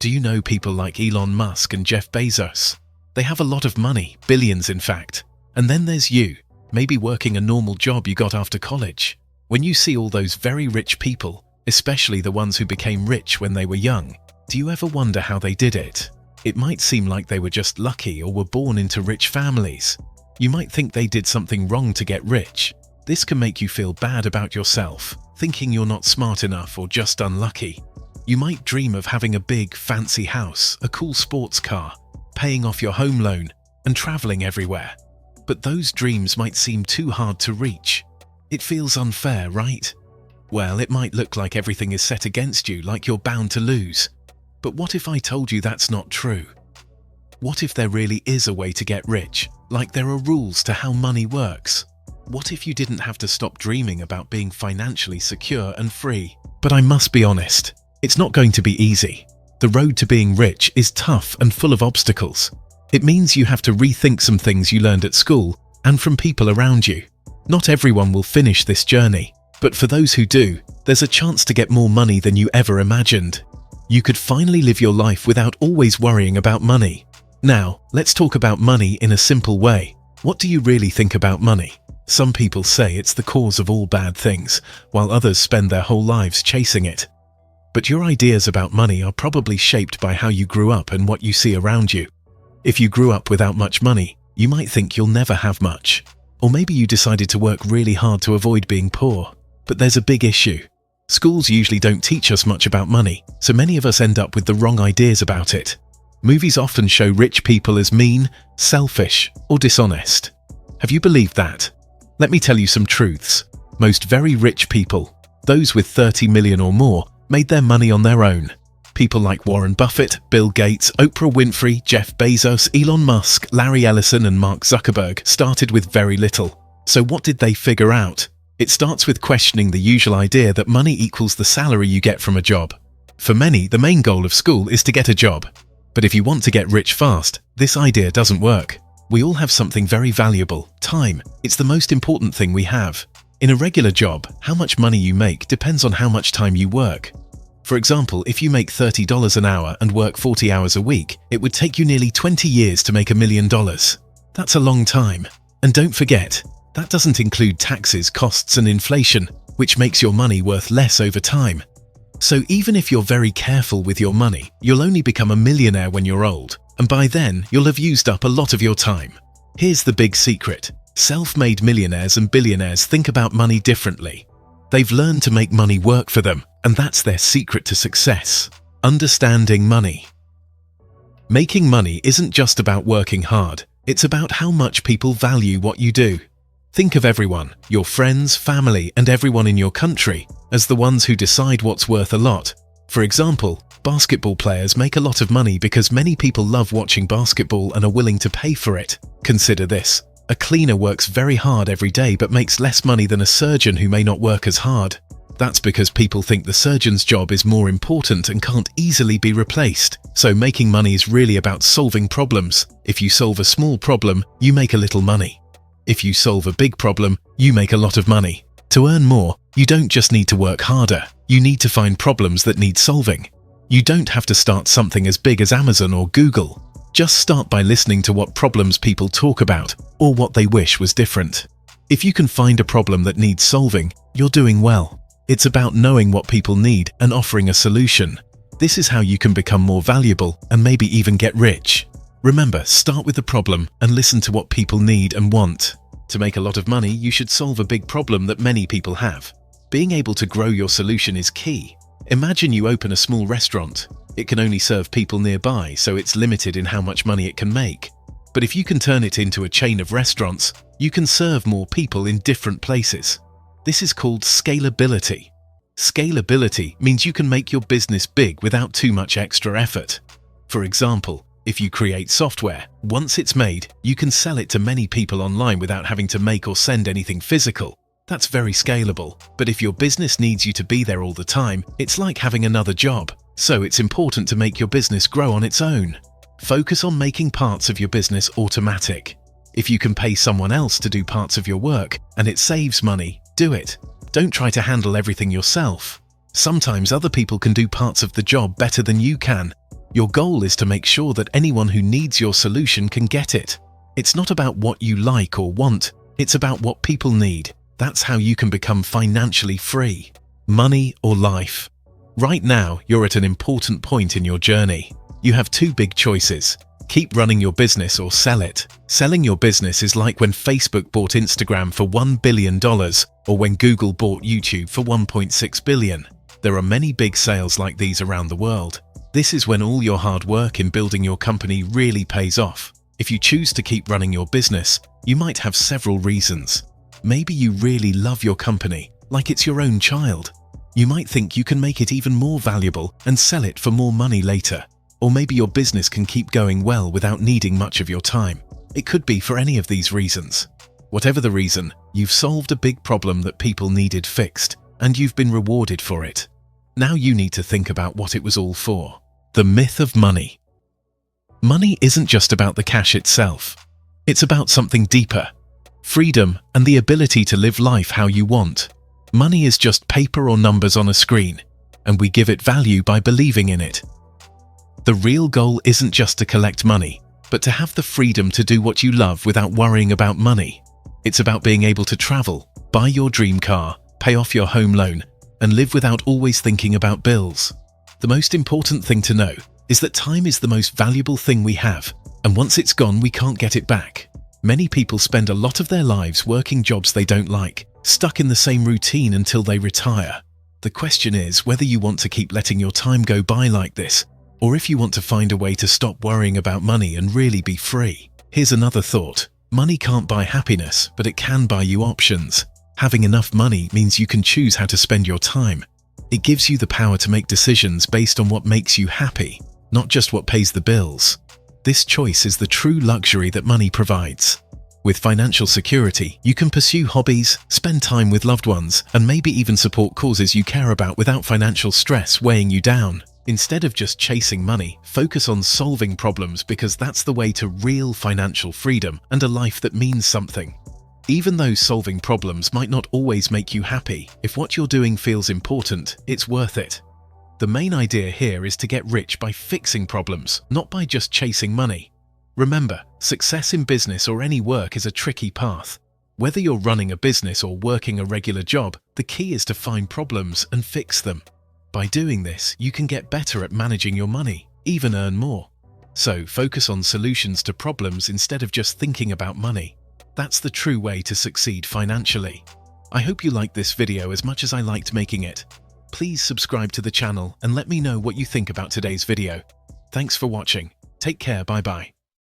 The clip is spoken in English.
Do you know people like Elon Musk and Jeff Bezos? They have a lot of money, billions in fact. And then there's you, maybe working a normal job you got after college. When you see all those very rich people, especially the ones who became rich when they were young, do you ever wonder how they did it? It might seem like they were just lucky or were born into rich families. You might think they did something wrong to get rich. This can make you feel bad about yourself, thinking you're not smart enough or just unlucky. You might dream of having a big, fancy house, a cool sports car, paying off your home loan, and traveling everywhere. But those dreams might seem too hard to reach. It feels unfair, right? Well, it might look like everything is set against you, like you're bound to lose. But what if I told you that's not true? What if there really is a way to get rich, like there are rules to how money works? What if you didn't have to stop dreaming about being financially secure and free? But I must be honest, it's not going to be easy. The road to being rich is tough and full of obstacles. It means you have to rethink some things you learned at school and from people around you. Not everyone will finish this journey, but for those who do, there's a chance to get more money than you ever imagined. You could finally live your life without always worrying about money. Now, let's talk about money in a simple way. What do you really think about money? Some people say it's the cause of all bad things, while others spend their whole lives chasing it. But your ideas about money are probably shaped by how you grew up and what you see around you. If you grew up without much money, you might think you'll never have much. Or maybe you decided to work really hard to avoid being poor. But there's a big issue. Schools usually don't teach us much about money, so many of us end up with the wrong ideas about it. Movies often show rich people as mean, selfish, or dishonest. Have you believed that? Let me tell you some truths. Most very rich people, those with 30 million or more, made their money on their own. People like Warren Buffett, Bill Gates, Oprah Winfrey, Jeff Bezos, Elon Musk, Larry Ellison and Mark Zuckerberg started with very little. So what did they figure out? It starts with questioning the usual idea that money equals the salary you get from a job. For many, the main goal of school is to get a job. But if you want to get rich fast, this idea doesn't work. We all have something very valuable, time. It's the most important thing we have. In a regular job, how much money you make depends on how much time you work. For example, if you make $30 an hour and work 40 hours a week, it would take you nearly 20 years to make $1 million. That's a long time. And don't forget, that doesn't include taxes, costs and inflation, which makes your money worth less over time. So even if you're very careful with your money, you'll only become a millionaire when you're old, and by then you'll have used up a lot of your time. Here's the big secret. Self-made millionaires and billionaires think about money differently. They've learned to make money work for them, and that's their secret to success. Understanding money. Making money isn't just about working hard, it's about how much people value what you do. Think of everyone, your friends, family, and everyone in your country, as the ones who decide what's worth a lot. For example, basketball players make a lot of money because many people love watching basketball and are willing to pay for it. Consider this. A cleaner works very hard every day but makes less money than a surgeon who may not work as hard. That's because people think the surgeon's job is more important and can't easily be replaced. So making money is really about solving problems. If you solve a small problem, you make a little money. If you solve a big problem, you make a lot of money. To earn more, you don't just need to work harder. You need to find problems that need solving. You don't have to start something as big as Amazon or Google. Just start by listening to what problems people talk about or what they wish was different. If you can find a problem that needs solving, you're doing well. It's about knowing what people need and offering a solution. This is how you can become more valuable and maybe even get rich. Remember, start with the problem and listen to what people need and want. To make a lot of money, you should solve a big problem that many people have. Being able to grow your solution is key. Imagine you open a small restaurant. It can only serve people nearby, so it's limited in how much money it can make. But if you can turn it into a chain of restaurants, you can serve more people in different places. This is called scalability. Scalability means you can make your business big without too much extra effort. For example, if you create software, once it's made, you can sell it to many people online without having to make or send anything physical. That's very scalable. But if your business needs you to be there all the time, it's like having another job. So it's important to make your business grow on its own. Focus on making parts of your business automatic. If you can pay someone else to do parts of your work and it saves money, do it. Don't try to handle everything yourself. Sometimes other people can do parts of the job better than you can. Your goal is to make sure that anyone who needs your solution can get it. It's not about what you like or want, it's about what people need. That's how you can become financially free. Money or life? Right now, you're at an important point in your journey. You have two big choices. Keep running your business or sell it. Selling your business is like when Facebook bought Instagram for $1 billion or when Google bought YouTube for $1.6 billion. There are many big sales like these around the world. This is when all your hard work in building your company really pays off. If you choose to keep running your business, you might have several reasons. Maybe you really love your company, like it's your own child. You might think you can make it even more valuable and sell it for more money later. Or maybe your business can keep going well without needing much of your time. It could be for any of these reasons. Whatever the reason, you've solved a big problem that people needed fixed, and you've been rewarded for it. Now you need to think about what it was all for. The myth of money. Money isn't just about the cash itself. It's about something deeper. Freedom and the ability to live life how you want. Money is just paper or numbers on a screen, and we give it value by believing in it. The real goal isn't just to collect money, but to have the freedom to do what you love without worrying about money. It's about being able to travel, buy your dream car, pay off your home loan, and live without always thinking about bills. The most important thing to know is that time is the most valuable thing we have, and once it's gone, we can't get it back. Many people spend a lot of their lives working jobs they don't like, stuck in the same routine until they retire. The question is whether you want to keep letting your time go by like this, or if you want to find a way to stop worrying about money and really be free. Here's another thought. Money can't buy happiness, but it can buy you options. Having enough money means you can choose how to spend your time. It gives you the power to make decisions based on what makes you happy, not just what pays the bills. This choice is the true luxury that money provides. With financial security, you can pursue hobbies, spend time with loved ones, and maybe even support causes you care about without financial stress weighing you down. Instead of just chasing money, focus on solving problems because that's the way to real financial freedom and a life that means something. Even though solving problems might not always make you happy, if what you're doing feels important, it's worth it. The main idea here is to get rich by fixing problems, not by just chasing money. Remember, success in business or any work is a tricky path. Whether you're running a business or working a regular job, the key is to find problems and fix them. By doing this, you can get better at managing your money, even earn more. So focus on solutions to problems instead of just thinking about money. That's the true way to succeed financially. I hope you liked this video as much as I liked making it. Please subscribe to the channel and let me know what you think about today's video. Thanks for watching. Take care, bye-bye.